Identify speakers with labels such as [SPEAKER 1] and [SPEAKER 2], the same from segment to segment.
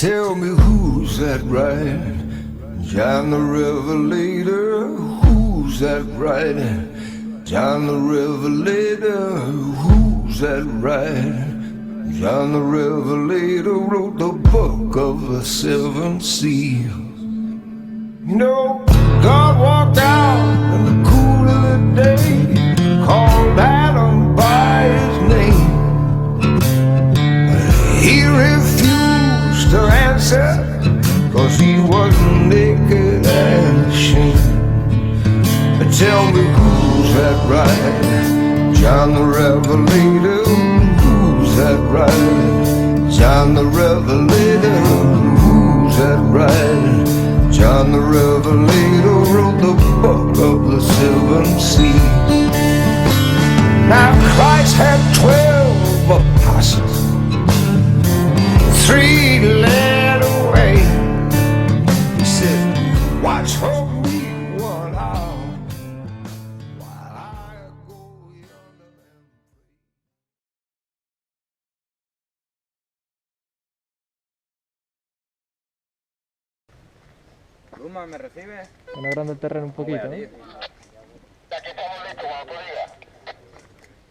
[SPEAKER 1] Tell me who's that right? John the Revelator. Who's that right? John the Revelator. Who's that right? John the Revelator wrote the book of the seven seals. You know, God walked out in the cool of the day, called Adam by his name. He refused to answer, 'cause he was naked and ashamed. But tell me who's that right? John the Revelator. Who's that right? John the Revelator. Who's that right? John the Revelator wrote the book of the seven seals. Now Christ had 12 apostles. 3 led away. He said, watch for me one hour while I go yonder and pray.
[SPEAKER 2] Luma, ¿me recibe?
[SPEAKER 3] Están agrandando el terreno un poquito, ¿no?
[SPEAKER 2] Aquí estamos listos, cuando tú digas.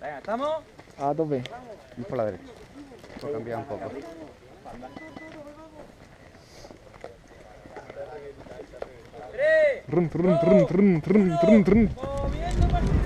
[SPEAKER 2] Venga, ¿estamos?
[SPEAKER 3] A tope.
[SPEAKER 4] Y por la derecha. Lo cambia un poco.
[SPEAKER 3] Run, run, run, run, run, run, run.
[SPEAKER 2] ¡Moviendo partida!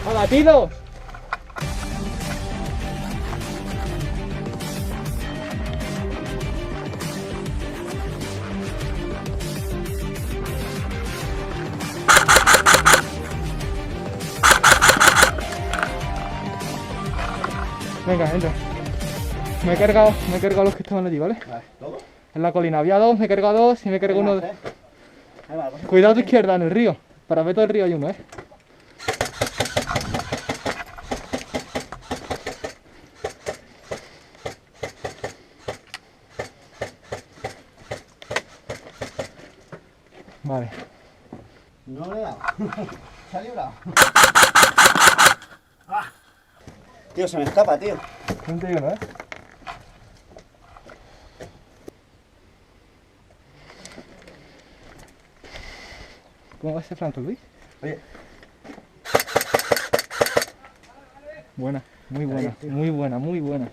[SPEAKER 3] ¡Abatidos! Venga, entra. Me he cargado los que estaban allí, ¿vale?
[SPEAKER 4] ¿Todo?
[SPEAKER 3] En la colina había 2, me he cargado 2 y me he cargado uno.
[SPEAKER 4] Ahí va,
[SPEAKER 3] Cuidado a tu izquierda en el río. Para ver todo el río hay uno, ¿eh? Vale.
[SPEAKER 4] No le he dado. Se ha librado. Tío, se me escapa, tío.
[SPEAKER 3] 31, ¿eh? ¿Cómo va ese flanco, Luis?
[SPEAKER 4] Oye.
[SPEAKER 3] Buena, muy buena, muy buena, muy buena.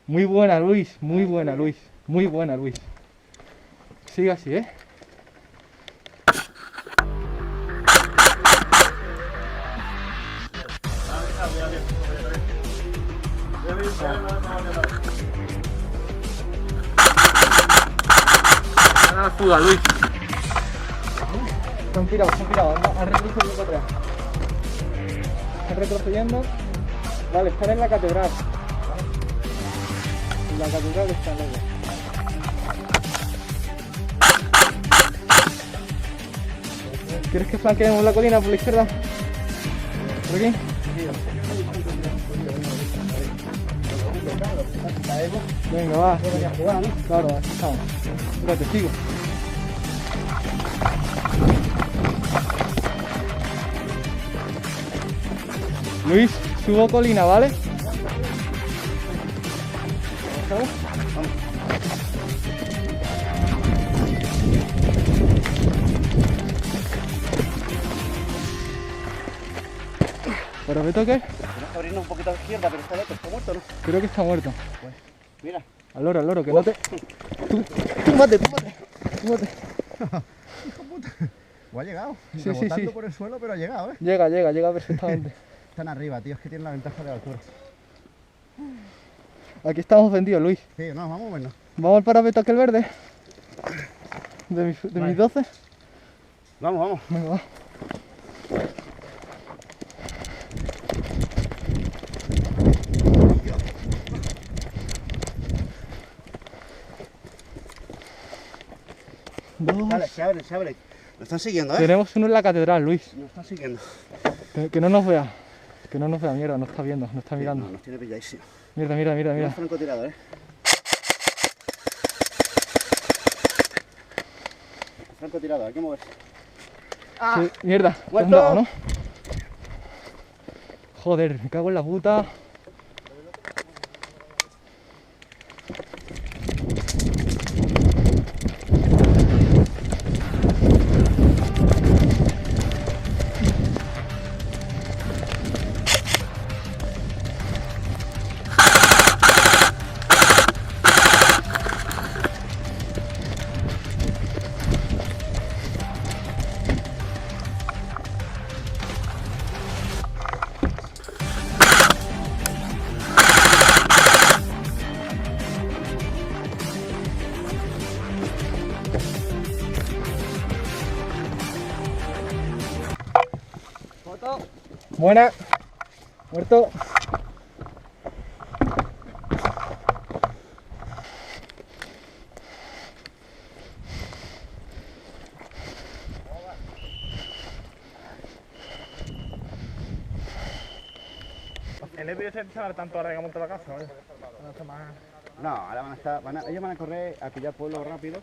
[SPEAKER 3] Muy buena, Luis, muy buena, Luis. Muy buena, Luis. Sigue así, ¿eh? Gana la fuga, Luis. Están tirados, han retrocedido para atrás. Están retrocediendo. Vale, están en la catedral. En la catedral están los dos. ¿Quieres que flanqueemos la colina por la izquierda? ¿Por aquí? Venga, va.
[SPEAKER 4] Voy a jugar, ¿no?
[SPEAKER 3] Claro, aquí estamos. Mira, te sigo. Luis, subo colina, ¿vale? ¿Vamos? ¿Pero Beto qué?
[SPEAKER 4] Tienes que abrirnos un poquito a la izquierda, pero está muerto, ¿no?
[SPEAKER 3] Creo que está muerto.
[SPEAKER 4] Mira.
[SPEAKER 3] Al loro, que no te... Túmbate.
[SPEAKER 4] O ha llegado.
[SPEAKER 3] Sí,
[SPEAKER 4] Rebotando
[SPEAKER 3] sí.
[SPEAKER 4] por el suelo, pero ha llegado, ¿eh?
[SPEAKER 3] Llega perfectamente.
[SPEAKER 4] Están arriba, tío. Es que tienen la ventaja de la altura.
[SPEAKER 3] Aquí estamos vendidos, Luis.
[SPEAKER 4] Sí, no, vamos, bueno.
[SPEAKER 3] ¿Vamos al parapeto aquel verde? ¿De mis 12?
[SPEAKER 4] Vamos.
[SPEAKER 3] Venga, va. Dos.
[SPEAKER 4] Dale, se abre. Nos están siguiendo, ¿eh?
[SPEAKER 3] Tenemos uno en la catedral, Luis.
[SPEAKER 4] Nos están siguiendo.
[SPEAKER 3] Que no nos vea. Que no nos vea, mierda, nos está viendo, nos está mirando.
[SPEAKER 4] No, nos tiene pilladísimo.
[SPEAKER 3] Mierda.
[SPEAKER 4] Un francotirador, ¿eh? Francotirador, hay que moverse.
[SPEAKER 3] Sí, mierda, te has
[SPEAKER 4] ¡Muerto!
[SPEAKER 3] dado, ¿no? Joder, me cago en la puta. Buena. Muerto.
[SPEAKER 5] El EPI se va tanto ahora que monta la casa, ¿vale?
[SPEAKER 4] No, ahora ellos van a correr a pillar pueblo rápido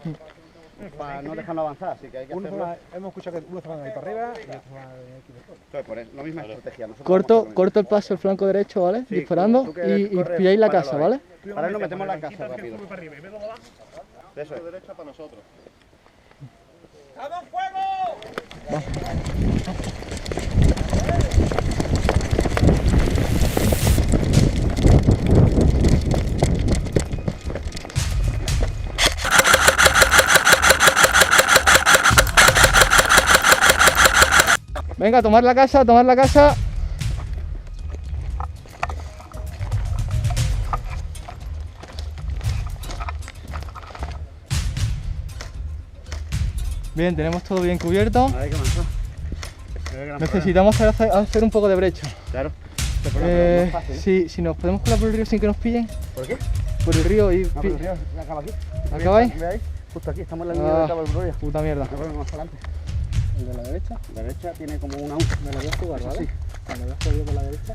[SPEAKER 4] para no dejarlo avanzar, así que hay que hacerlo.
[SPEAKER 5] Hemos escuchado que uno se va a ir para arriba y otro va a ir aquí después.
[SPEAKER 4] Entonces, por eso, la misma estrategia. Nosotros vamos a hacer
[SPEAKER 3] Corto el paso, el flanco derecho, ¿vale?
[SPEAKER 4] Sí,
[SPEAKER 3] Disparando
[SPEAKER 4] tú que
[SPEAKER 3] y
[SPEAKER 4] corres,
[SPEAKER 3] pilláis la
[SPEAKER 4] páralo
[SPEAKER 3] casa,
[SPEAKER 4] ahí.
[SPEAKER 3] ¿vale?
[SPEAKER 4] Ahora nos metemos la casa rápido.
[SPEAKER 5] Para arriba y ve luego abajo.
[SPEAKER 4] Eso es.
[SPEAKER 2] Derecha para nosotros.
[SPEAKER 3] Venga, tomar la casa. Bien, tenemos todo bien cubierto.
[SPEAKER 4] Ahora hay que avanzar.
[SPEAKER 3] Necesitamos hacer un poco de brecha.
[SPEAKER 4] Claro. No es fácil, ¿eh?
[SPEAKER 3] Si nos podemos colar por el río sin que nos pillen,
[SPEAKER 4] ¿Por qué?
[SPEAKER 3] por el río y...
[SPEAKER 4] No, pero el río acaba aquí.
[SPEAKER 3] ¿Acabáis?
[SPEAKER 4] ¿Veis? Justo aquí, estamos en la línea de Cabo del Río.
[SPEAKER 3] Puta mierda.
[SPEAKER 4] No volvemos más adelante.
[SPEAKER 3] ¿El de la derecha?
[SPEAKER 4] La derecha tiene como una U.
[SPEAKER 3] Me lo voy a jugar,
[SPEAKER 4] Eso
[SPEAKER 3] ¿vale?
[SPEAKER 4] sí.
[SPEAKER 3] Cuando veas jodido por la derecha.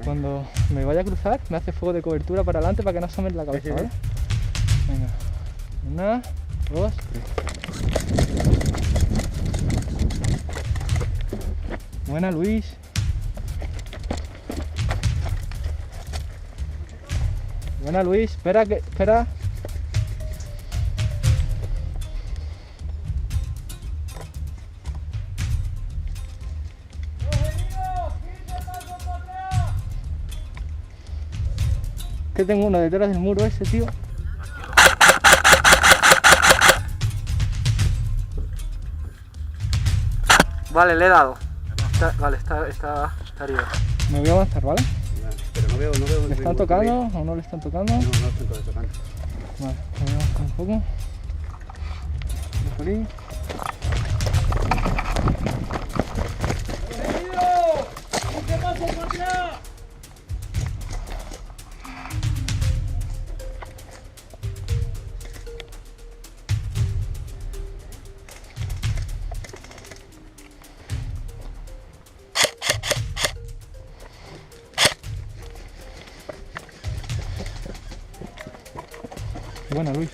[SPEAKER 3] Cuando me vaya a cruzar, me hace fuego de cobertura para adelante para que no asome la cabeza,
[SPEAKER 4] Sí, sí,
[SPEAKER 3] ¿vale? Venga. Una, dos, tres. Buena, Luis. Buena, Luis. Espera. Que tengo uno detrás del muro ese, tío. Vale, le he dado. Está arriba. Me voy a avanzar, ¿vale?
[SPEAKER 4] Pero no veo.
[SPEAKER 3] ¿Le están tocando o no le están tocando?
[SPEAKER 4] No estoy tocando.
[SPEAKER 3] Vale, voy a avanzar un poco. Por ahí. Buena, Luis.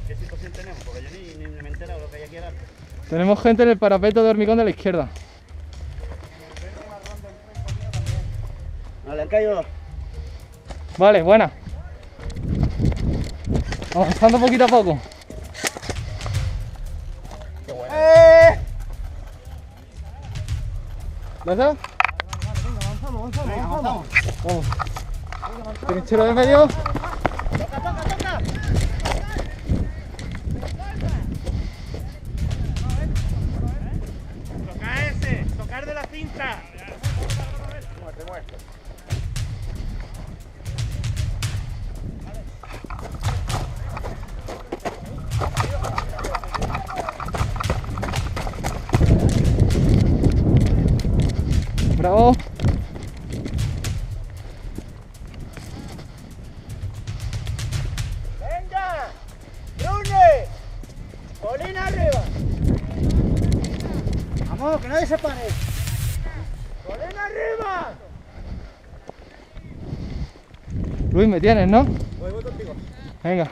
[SPEAKER 4] ¿Qué situación tenemos? Porque yo ni me he enterado de lo que hay aquí adelante.
[SPEAKER 3] Tenemos gente en el parapeto de hormigón de la izquierda.
[SPEAKER 4] Vale, han caído dos.
[SPEAKER 3] Vale, buena. Avanzando poquito a poco. ¿Lo has dado?
[SPEAKER 4] Venga, avanzamos.
[SPEAKER 3] Vamos. Trinchero de medio.
[SPEAKER 5] Tocar ese, tocar de la cinta.
[SPEAKER 3] Bravo.
[SPEAKER 2] ¡Venga! ¡Brune! ¡Colina arriba!
[SPEAKER 4] Vamos, que nadie se pare.
[SPEAKER 2] ¡Colina arriba!
[SPEAKER 3] Luis, me tienes, ¿no?
[SPEAKER 4] Voy contigo.
[SPEAKER 3] Venga.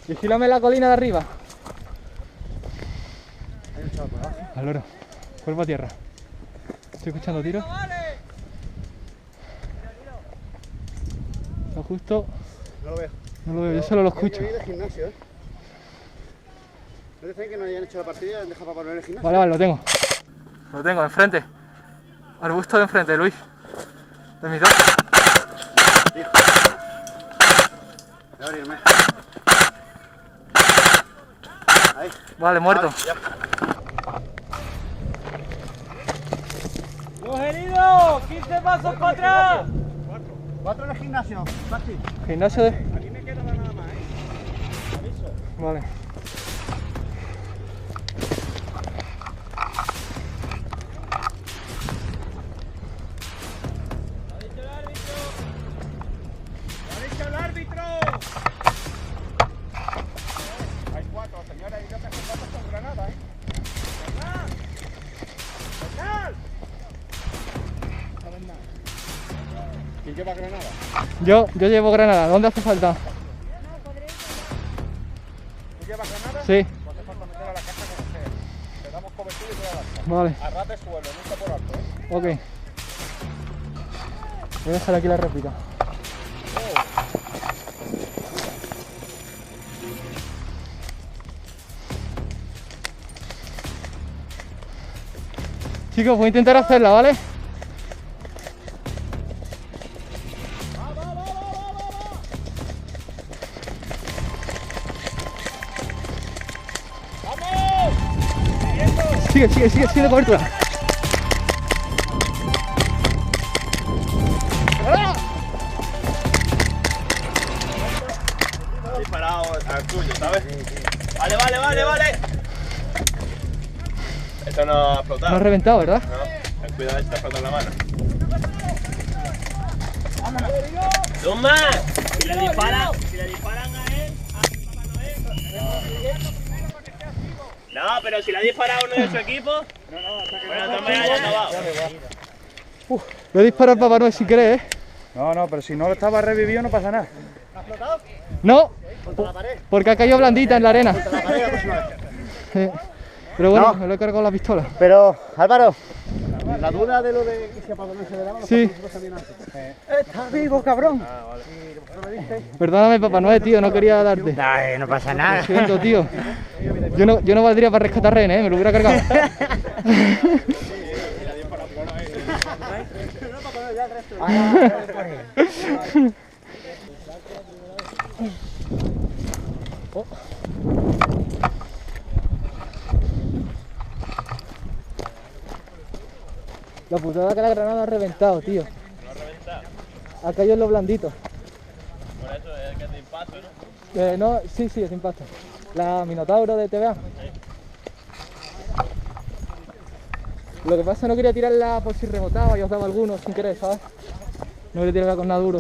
[SPEAKER 3] Vigílame la colina de arriba.
[SPEAKER 4] Hay un chaval por abajo.
[SPEAKER 3] Al loro. Cuerpo a tierra. Estoy escuchando tiros. Está justo.
[SPEAKER 4] No lo veo.
[SPEAKER 3] No lo veo, yo solo lo escucho.
[SPEAKER 4] Hay que ir al gimnasio, ¿eh? ¿No te dicen que no hayan hecho la partida y han dejado para poner el gimnasio?
[SPEAKER 3] Vale, vale, lo tengo. Lo tengo, enfrente. Arbusto de enfrente, Luis. De mis dos.
[SPEAKER 4] Voy a abrirme. Ahí.
[SPEAKER 3] Vale, muerto.
[SPEAKER 4] Ya.
[SPEAKER 2] ¡Los heridos! ¡15 pasos para atrás!
[SPEAKER 4] 4 en el gimnasio. Maxi.
[SPEAKER 3] Gimnasio de...
[SPEAKER 5] Aquí me queda nada más,
[SPEAKER 3] Vale.
[SPEAKER 5] ¡Ha dicho el árbitro! Hay 4, señora, y yo te contrato con granada, ¿eh? ¡Bernal! ¡Bernal! ¿Quién lleva granada?
[SPEAKER 3] Yo llevo granada. ¿Dónde hace falta?
[SPEAKER 5] ¿Tú llevas granada?
[SPEAKER 3] Sí.
[SPEAKER 5] No hace falta meter a la casa como sea. Te damos cobertura y toda la casa.
[SPEAKER 3] Vale.
[SPEAKER 5] A ras de suelo, nunca por alto, ¿eh?
[SPEAKER 3] Ok. Voy a dejar aquí la repita. Chicos, voy a intentar hacerla, ¿vale? Sigue de cobertura.
[SPEAKER 5] Disparado al tuyo, ¿sabes? Vale. Esto no ha
[SPEAKER 3] No
[SPEAKER 5] explotado.
[SPEAKER 3] ha reventado, ¿verdad?
[SPEAKER 5] No, ten cuidado, está explotando la mano.
[SPEAKER 2] ¡Toma! Si le disparan a él, no, pero si le ha disparado uno de su equipo. Bueno, toma ya acabado.
[SPEAKER 3] Lo he disparado al Papá Noel sin querer, ¿eh?
[SPEAKER 5] No, pero si no lo estaba revivido no pasa nada.
[SPEAKER 3] No,
[SPEAKER 4] Contra la pared.
[SPEAKER 3] porque ha caído blandita en la arena.
[SPEAKER 4] Contra la pared la próxima vez.
[SPEAKER 3] Pero bueno,
[SPEAKER 4] No.
[SPEAKER 3] me lo he cargado la pistola.
[SPEAKER 4] Pero, Álvaro, la duda de lo de que se apadronase de la mano,
[SPEAKER 3] Sí.
[SPEAKER 4] nosotros también antes. ¡Estás vivo, cabrón!
[SPEAKER 3] Perdóname, Papá Noel, tío, no quería darte.
[SPEAKER 4] No pasa nada.
[SPEAKER 3] Lo siento, tío. Yo no valdría para rescatar rehenes, ¿eh? Me lo hubiera cargado. Oh. La putada que la granada ha reventado, tío.
[SPEAKER 2] ¿No ha reventado?
[SPEAKER 3] Ha caído en lo blandito.
[SPEAKER 2] Por eso es que es de impacto, ¿no?
[SPEAKER 3] No, sí, es impacto. La Minotauro de TVA. Lo que pasa es que no quería tirarla por si rebotaba y os daba alguno sin querer, ¿sabes? No quería tirarla con nada duro.